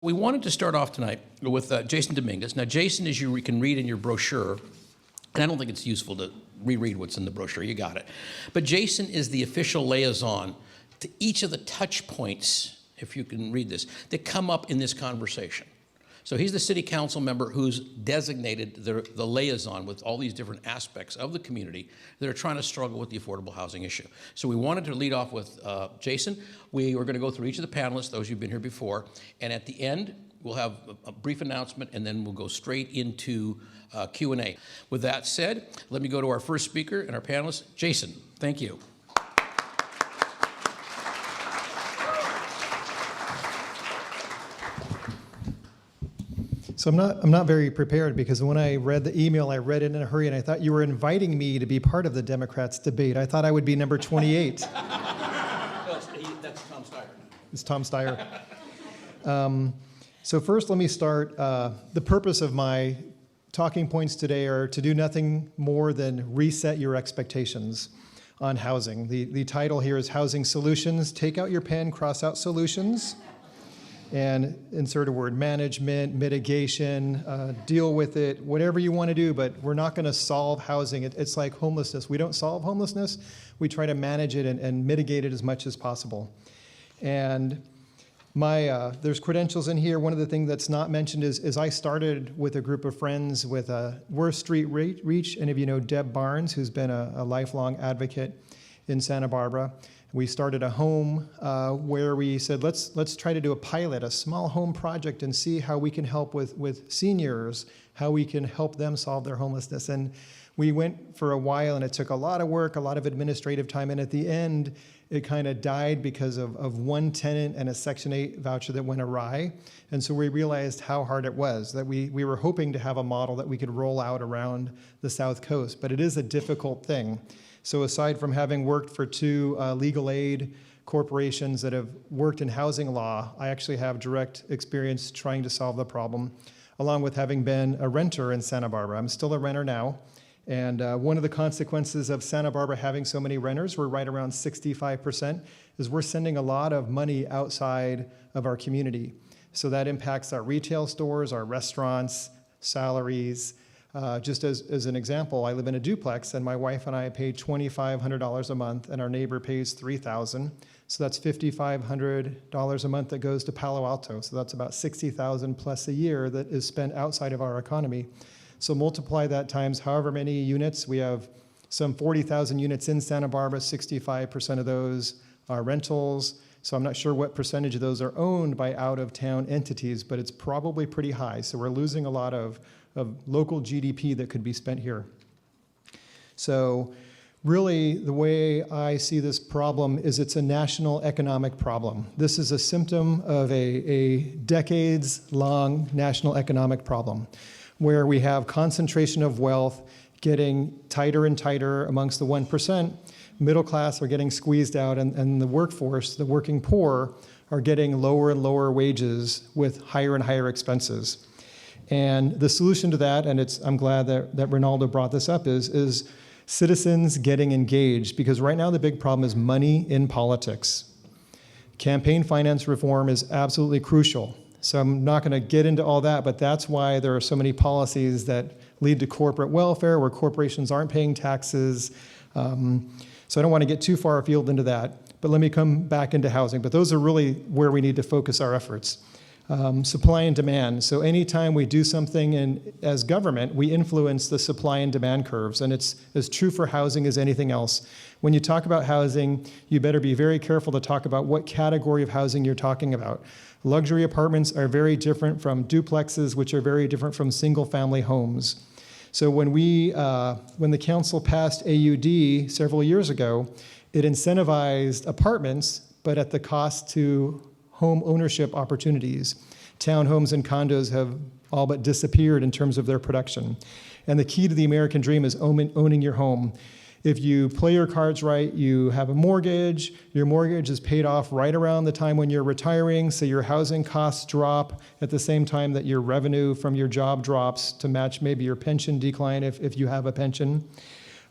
We wanted to start off tonight with Jason Dominguez. Now, Jason, as you can read in your brochure, and I don't think it's useful to reread what's in the brochure, you got it. But Jason is the official liaison to each of the touch points, if you can read this, that come up in this conversation. So he's the city council member who's designated the liaison with all these different aspects of the community that are trying to struggle with the affordable housing issue. So we wanted to lead off with Jason. We were going to go through each of the panelists, those who've been here before, and at the end, we'll have a brief announcement, and then we'll go straight into Q&A. With that said, let me go to our first speaker and our panelist, Jason. Thank you. So I'm not very prepared, because when I read the email, I read it in a hurry, and I thought you were inviting me to be part of the Democrats' debate. I thought I would be number 28. That's Tom Steyer. It's Tom Steyer. So first, let me start. The purpose of my talking points today are to do nothing more than reset your expectations on housing. The title here is Housing Solutions. Take out your pen, cross out solutions, and insert a word: management, mitigation, deal with it, whatever you want to do, but we're not going to solve housing. It's like homelessness. We don't solve homelessness. We try to manage it and mitigate it as much as possible. And there's credentials in here. One of the things that's not mentioned is I started with a group of friends with Worth Street Reach. Any of you know Deb Barnes, who's been a lifelong advocate in Santa Barbara. We started a home where we said, let's try to do a pilot, a small home project, and see how we can help with seniors, how we can help them solve their homelessness. And we went for a while, and it took a lot of work, a lot of administrative time, and at the end, it kind of died because of one tenant and a Section 8 voucher that went awry. And so we realized how hard it was, that we were hoping to have a model that we could roll out around the South Coast, but it is a difficult thing. So aside from having worked for two legal aid corporations that have worked in housing law, I actually have direct experience trying to solve the problem, along with having been a renter in Santa Barbara. I'm still a renter now, and one of the consequences of Santa Barbara having so many renters, we're right around 65%, is we're sending a lot of money outside of our community. So that impacts our retail stores, our restaurants, salaries. Just as an example, I live in a duplex, and my wife and I pay $2,500 a month, and our neighbor pays $3,000. So that's $5,500 a month that goes to Palo Alto. So that's about $60,000 plus a year that is spent outside of our economy. So multiply that times however many units. We have some 40,000 units in Santa Barbara. 65% of those are rentals. So I'm not sure what percentage of those are owned by out-of-town entities, but it's probably pretty high. So we're losing a lot of local GDP that could be spent here. So really, the way I see this problem is it's a national economic problem. This is a symptom of a decades-long national economic problem, where we have concentration of wealth getting tighter and tighter amongst the 1%. Middle class are getting squeezed out, and the workforce, the working poor, are getting lower and lower wages with higher and higher expenses. And the solution to that, and I'm glad that Ronaldo brought this up, is citizens getting engaged, because right now the big problem is money in politics. Campaign finance reform is absolutely crucial. So I'm not going to get into all that, but that's why there are so many policies that lead to corporate welfare, where corporations aren't paying taxes. So I don't want to get too far afield into that, but let me come back into housing. But those are really where we need to focus our efforts. Supply and demand. So anytime we do something as government, we influence the supply and demand curves, and it's as true for housing as anything else. When you talk about housing, you better be very careful to talk about what category of housing you're talking about. Luxury apartments are very different from duplexes, which are very different from single-family homes. So when the council passed AUD several years ago, it incentivized apartments, but at the cost to home ownership opportunities. Townhomes and condos have all but disappeared in terms of their production. And the key to the American dream is owning your home. If you play your cards right, you have a mortgage. Your mortgage is paid off right around the time when you're retiring, so your housing costs drop at the same time that your revenue from your job drops to match maybe your pension decline if you have a pension.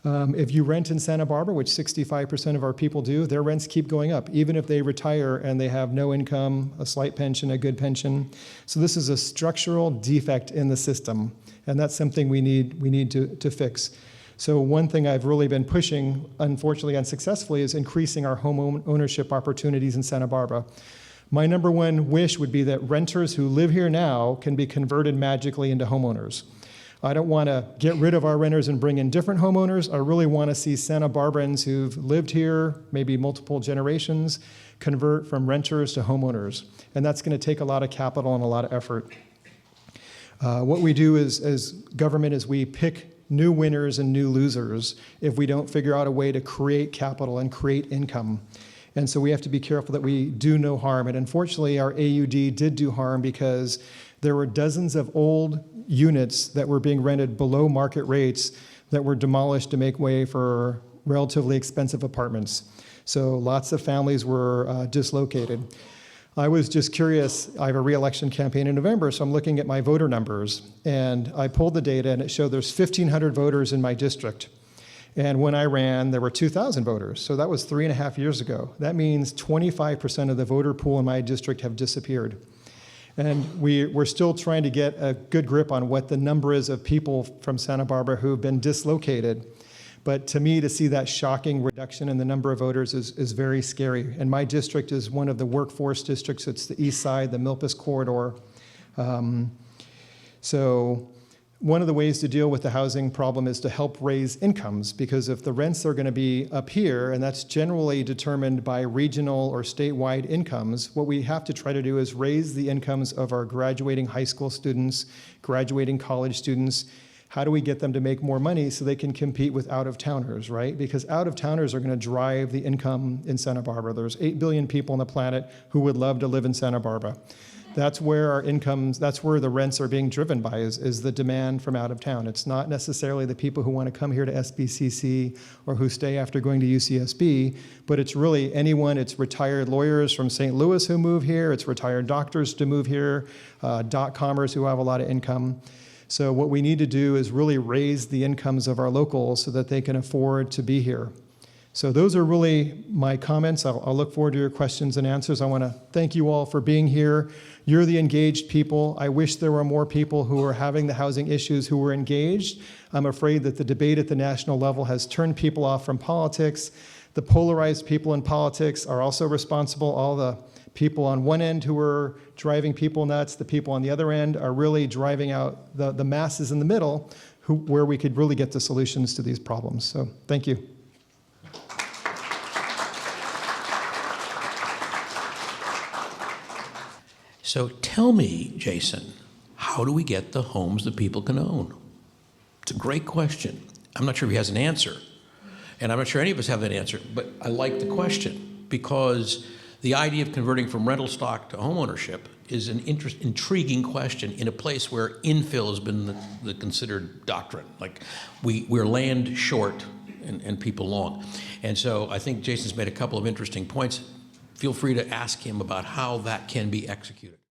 If you rent in Santa Barbara, which 65% of our people do, their rents keep going up, even if they retire and they have no income, a slight pension, a good pension. So this is a structural defect in the system, and that's something we need to fix. So one thing I've really been pushing, unfortunately unsuccessfully, is increasing our home ownership opportunities in Santa Barbara. My number one wish would be that renters who live here now can be converted magically into homeowners. I don't want to get rid of our renters and bring in different homeowners. I really want to see Santa Barbarans who've lived here, maybe multiple generations, convert from renters to homeowners. And that's going to take a lot of capital and a lot of effort. What we do as government is we pick new winners and new losers if we don't figure out a way to create capital and create income. And so we have to be careful that we do no harm. And unfortunately, our AUD did do harm because there were dozens of old units that were being rented below market rates that were demolished to make way for relatively expensive apartments. So lots of families were dislocated. I was just curious. I have a re-election campaign in November, so I'm looking at my voter numbers. And I pulled the data, and it showed there's 1,500 voters in my district. And when I ran, there were 2,000 voters. So that was 3.5 years ago. That means 25% of the voter pool in my district have disappeared. And we're still trying to get a good grip on what the number is of people from Santa Barbara who have been dislocated. But to me, to see that shocking reduction in the number of voters is very scary. And my district is one of the workforce districts. It's the east side, the Milpas corridor. So one of the ways to deal with the housing problem is to help raise incomes, because if the rents are going to be up here, and that's generally determined by regional or statewide incomes, what we have to try to do is raise the incomes of our graduating high school students, graduating college students. How do we get them to make more money so they can compete with out-of-towners, right? Because out-of-towners are going to drive the income in Santa Barbara. There's 8 billion people on the planet who would love to live in Santa Barbara. That's where our incomes, that's where the rents are being driven by, is the demand from out of town. It's not necessarily the people who want to come here to SBCC or who stay after going to UCSB, but it's really anyone. It's retired lawyers from St. Louis who move here. It's retired doctors to move here, dot-commers who have a lot of income. So what we need to do is really raise the incomes of our locals so that they can afford to be here. So those are really my comments. I'll look forward to your questions and answers. I want to thank you all for being here. You're the engaged people. I wish there were more people who are having the housing issues who were engaged. I'm afraid that the debate at the national level has turned people off from politics. The polarized people in politics are also responsible. All the people on one end who are driving people nuts, the people on the other end are really driving out the masses in the middle where we could really get the solutions to these problems. So thank you. So tell me, Jason, how do we get the homes that people can own? It's a great question. I'm not sure if he has an answer, and I'm not sure any of us have that answer, but I like the question because the idea of converting from rental stock to homeownership is an intriguing question in a place where infill has been the considered doctrine. Like we're land short and people long. And so I think Jason's made a couple of interesting points. Feel free to ask him about how that can be executed.